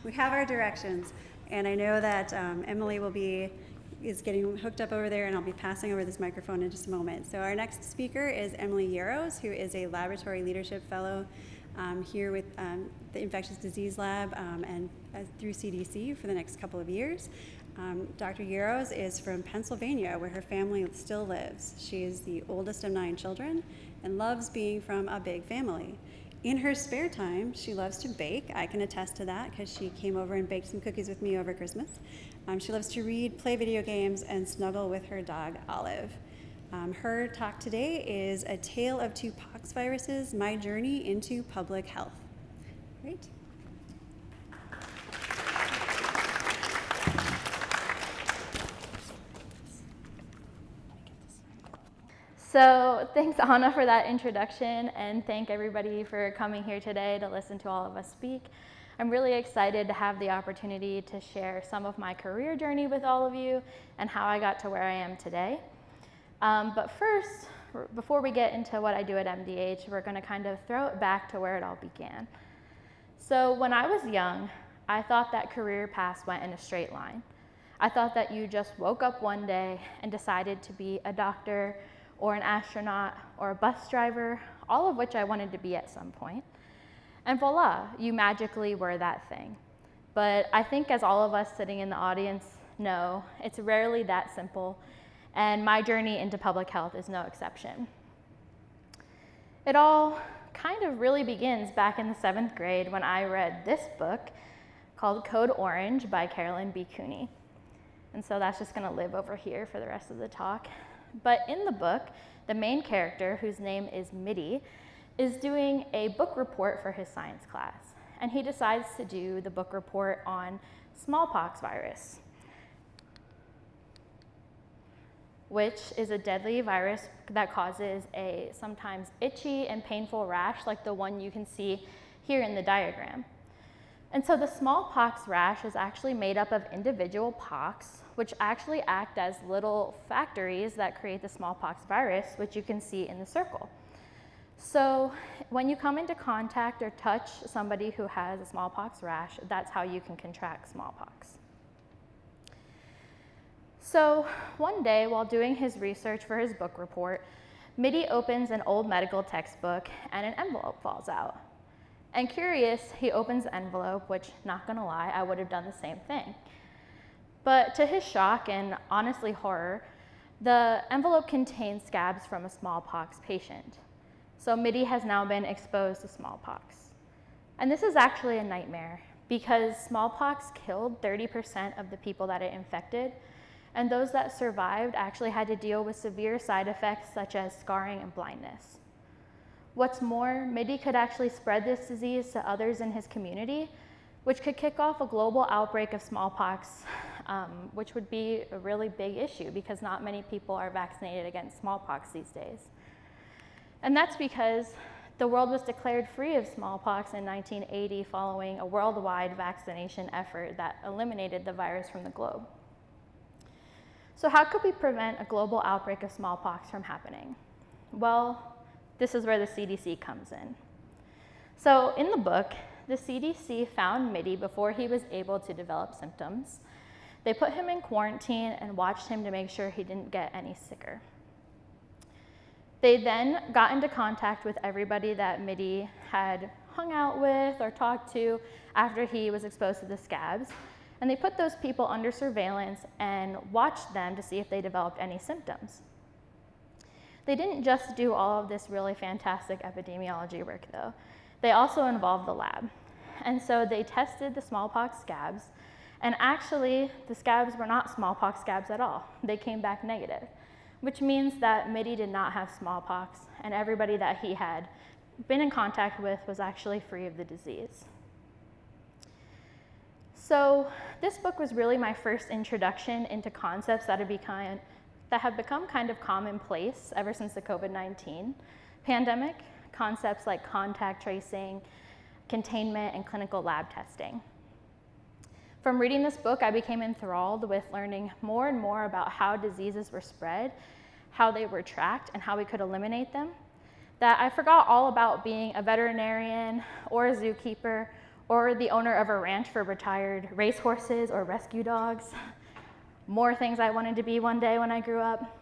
we have our directions, and I know that Emily is getting hooked up over there, and I'll be passing over this microphone in just a moment. So our next speaker is Emily Yarosz, who is a Laboratory Leadership Fellow here with the Infectious Disease Lab and through CDC for the next couple of years. Dr. Yarosz is from Pennsylvania, where her family still lives. She is the oldest of 9 children and loves being from a big family. In her spare time, she loves to bake. I can attest to that because she came over and baked some cookies with me over Christmas. She loves to read, play video games, and snuggle with her dog, Olive. Her talk today is A Tale of Two Poxviruses, My Journey into Public Health. Great. So thanks, Anna, for that introduction, and thank everybody for coming here today to listen to all of us speak. I'm really excited to have the opportunity to share some of my career journey with all of you and how I got to where I am today. But first, before we get into what I do at MDH, we're going to kind of throw it back to where it all began. So when I was young, I thought that career paths went in a straight line. I thought that you just woke up one day and decided to be a doctor or an astronaut or a bus driver, all of which I wanted to be at some point. And voila, you magically were that thing. But I think, as all of us sitting in the audience know, it's rarely that simple, and my journey into public health is no exception. It all kind of really begins back in the 7th grade when I read this book called Code Orange by Carolyn B. Cooney. And so that's just gonna live over here for the rest of the talk. But in the book, the main character, whose name is Mitty, is doing a book report for his science class. And he decides to do the book report on smallpox virus, which is a deadly virus that causes a sometimes itchy and painful rash like the one you can see here in the diagram. And so the smallpox rash is actually made up of individual pox, which actually act as little factories that create the smallpox virus, which you can see in the circle. So when you come into contact or touch somebody who has a smallpox rash, that's how you can contract smallpox. So one day, while doing his research for his book report, Mitty opens an old medical textbook and an envelope falls out. And curious, he opens the envelope, which, not gonna lie, I would have done the same thing. But to his shock and honestly horror, the envelope contains scabs from a smallpox patient. So Mitty has now been exposed to smallpox. And this is actually a nightmare because smallpox killed 30% of the people that it infected, and those that survived actually had to deal with severe side effects such as scarring and blindness. What's more, Mitty could actually spread this disease to others in his community, which could kick off a global outbreak of smallpox, which would be a really big issue because not many people are vaccinated against smallpox these days. And that's because the world was declared free of smallpox in 1980 following a worldwide vaccination effort that eliminated the virus from the globe. So how could we prevent a global outbreak of smallpox from happening? Well, this is where the CDC comes in. So in the book, the CDC found Mitty before he was able to develop symptoms. They put him in quarantine and watched him to make sure he didn't get any sicker. They then got into contact with everybody that Mitty had hung out with or talked to after he was exposed to the scabs. And they put those people under surveillance and watched them to see if they developed any symptoms. They didn't just do all of this really fantastic epidemiology work though. They also involved the lab. And so they tested the smallpox scabs, and actually the scabs were not smallpox scabs at all. They came back negative, which means that Mitty did not have smallpox, and everybody that he had been in contact with was actually free of the disease. So this book was really my first introduction into concepts that have become kind of commonplace ever since the COVID-19 pandemic, concepts like contact tracing, containment, and clinical lab testing. From reading this book, I became enthralled with learning more and more about how diseases were spread, how they were tracked, and how we could eliminate them, that I forgot all about being a veterinarian or a zookeeper or the owner of a ranch for retired racehorses or rescue dogs. More things I wanted to be one day when I grew up.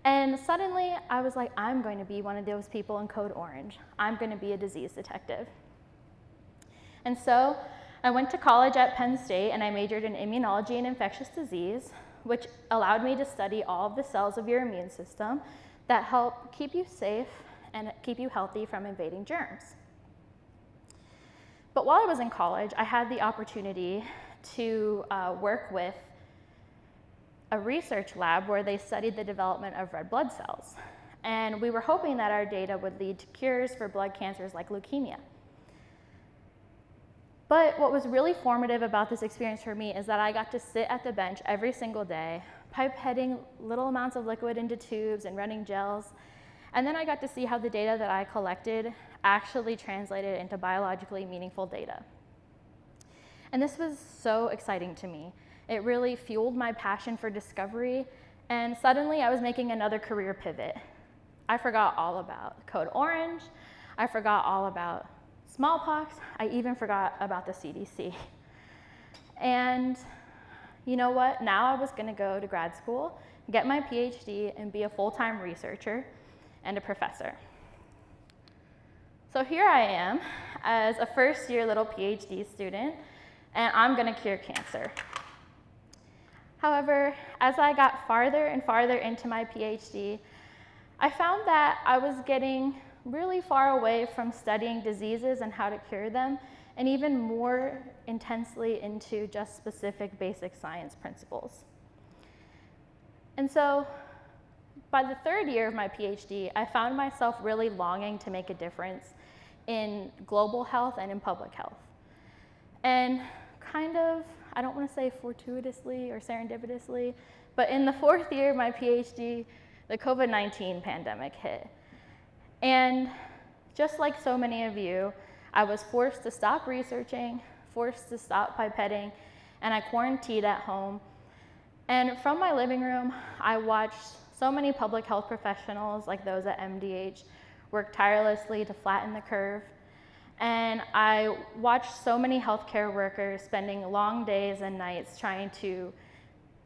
And suddenly I was like, I'm going to be one of those people in Code Orange. I'm going to be a disease detective. And so I went to college at Penn State and I majored in immunology and infectious disease, which allowed me to study all of the cells of your immune system that help keep you safe and keep you healthy from invading germs. But while I was in college, I had the opportunity to work with a research lab where they studied the development of red blood cells. And we were hoping that our data would lead to cures for blood cancers like leukemia. But what was really formative about this experience for me is that I got to sit at the bench every single day, pipetting little amounts of liquid into tubes and running gels. And then I got to see how the data that I collected actually translated into biologically meaningful data. And this was so exciting to me. It really fueled my passion for discovery, and suddenly I was making another career pivot. I forgot all about Code Orange, I forgot all about smallpox, I even forgot about the CDC. And you know what? Now I was going to go to grad school, get my PhD, and be a full-time researcher and a professor. So here I am as a first-year little PhD student, and I'm going to cure cancer. However, as I got farther and farther into my PhD, I found that I was getting really far away from studying diseases and how to cure them, and even more intensely into just specific basic science principles. And so, by the third year of my PhD, I found myself really longing to make a difference in global health and in public health. And kind of, I don't want to say fortuitously or serendipitously, but in the fourth year of my PhD, the COVID-19 pandemic hit. And just like so many of you, I was forced to stop researching, forced to stop pipetting, and I quarantined at home. And from my living room, I watched so many public health professionals, like those at MDH, work tirelessly to flatten the curve. And I watched so many healthcare workers spending long days and nights trying to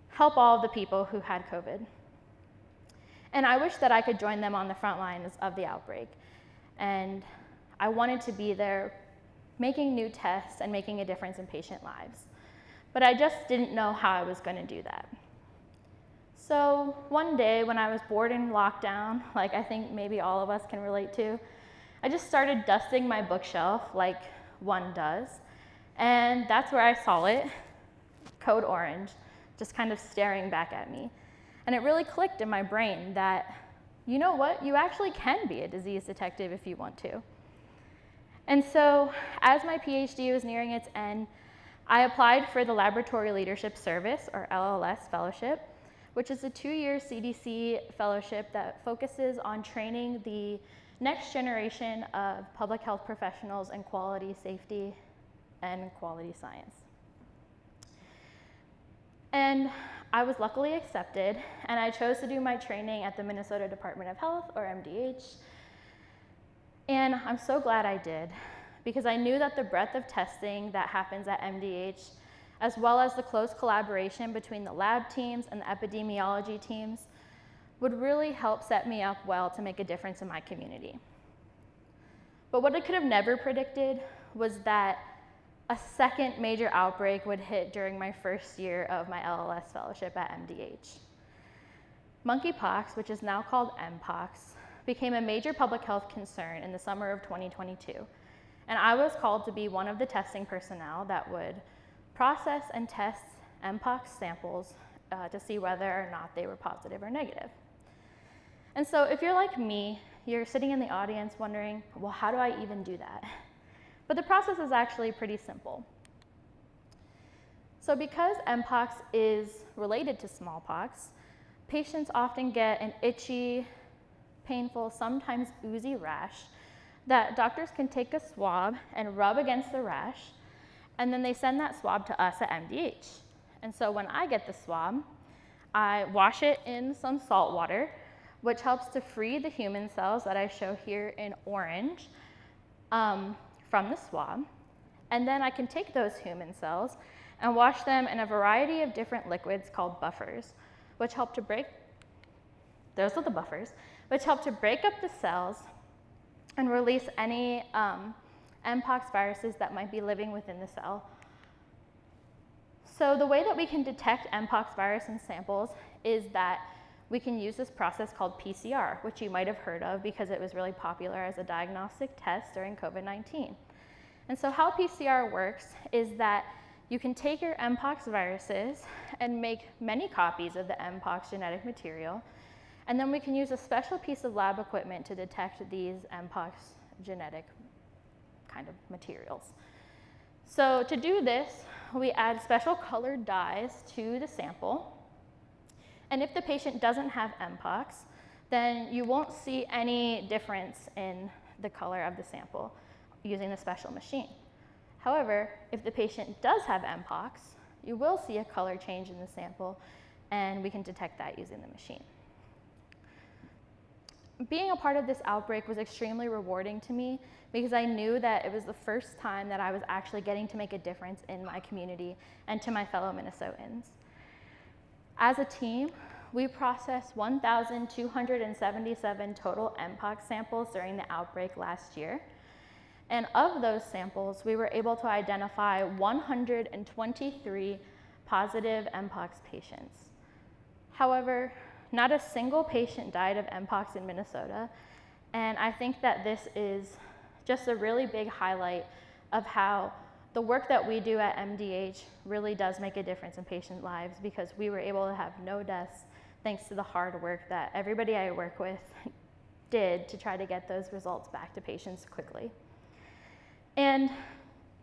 help all of the people who had COVID. And I wish that I could join them on the front lines of the outbreak. And I wanted to be there making new tests and making a difference in patient lives. But I just didn't know how I was going to do that. So one day when I was bored in lockdown, like I think maybe all of us can relate to, I just started dusting my bookshelf like one does. And that's where I saw it, Code Orange, just kind of staring back at me. And it really clicked in my brain that, you know what, you actually can be a disease detective if you want to. And so as my PhD was nearing its end, I applied for the Laboratory Leadership Service, or LLS Fellowship, which is a 2-year CDC fellowship that focuses on training the next generation of public health professionals in quality safety and quality science. And I was luckily accepted, and I chose to do my training at the Minnesota Department of Health, or MDH. And I'm so glad I did, because I knew that the breadth of testing that happens at MDH, as well as the close collaboration between the lab teams and the epidemiology teams, would really help set me up well to make a difference in my community. But what I could have never predicted was that a second major outbreak would hit during my first year of my LLS fellowship at MDH. Monkeypox, which is now called Mpox, became a major public health concern in the summer of 2022. And I was called to be one of the testing personnel that would process and test Mpox samples to see whether or not they were positive or negative. And so if you're like me, you're sitting in the audience wondering, well, how do I even do that? But the process is actually pretty simple. So because Mpox is related to smallpox, patients often get an itchy, painful, sometimes oozy rash that doctors can take a swab and rub against the rash, and then they send that swab to us at MDH. And so when I get the swab, I wash it in some salt water, which helps to free the human cells that I show here in orange from the swab. And then I can take those human cells and wash them in a variety of different liquids called buffers, which help to break, those are the buffers, which help to break up the cells and release any Mpox viruses that might be living within the cell. So the way that we can detect Mpox virus in samples is that we can use this process called PCR, which you might have heard of because it was really popular as a diagnostic test during COVID-19. And so how PCR works is that you can take your Mpox viruses and make many copies of the Mpox genetic material, and then we can use a special piece of lab equipment to detect these Mpox genetic kind of materials. So to do this, we add special colored dyes to the sample. And if the patient doesn't have Mpox, then you won't see any difference in the color of the sample using the special machine. However, if the patient does have Mpox, you will see a color change in the sample, and we can detect that using the machine. Being a part of this outbreak was extremely rewarding to me because I knew that it was the first time that I was actually getting to make a difference in my community and to my fellow Minnesotans. As a team, we processed 1,277 total Mpox samples during the outbreak last year. And of those samples, we were able to identify 123 positive Mpox patients. However, not a single patient died of Mpox in Minnesota, and I think that this is just a really big highlight of how the work that we do at MDH really does make a difference in patient lives, because we were able to have no deaths thanks to the hard work that everybody I work with did to try to get those results back to patients quickly. And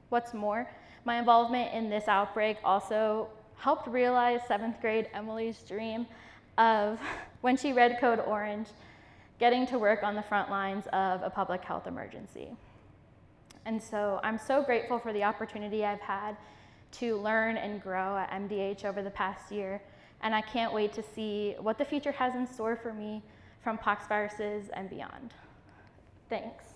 what's more, my involvement in this outbreak also helped realize 7th grade Emily's dream of, when she read Code Orange, getting to work on the front lines of a public health emergency. And so I'm so grateful for the opportunity I've had to learn and grow at MDH over the past year, and I can't wait to see what the future has in store for me from Poxviruses and beyond. Thanks.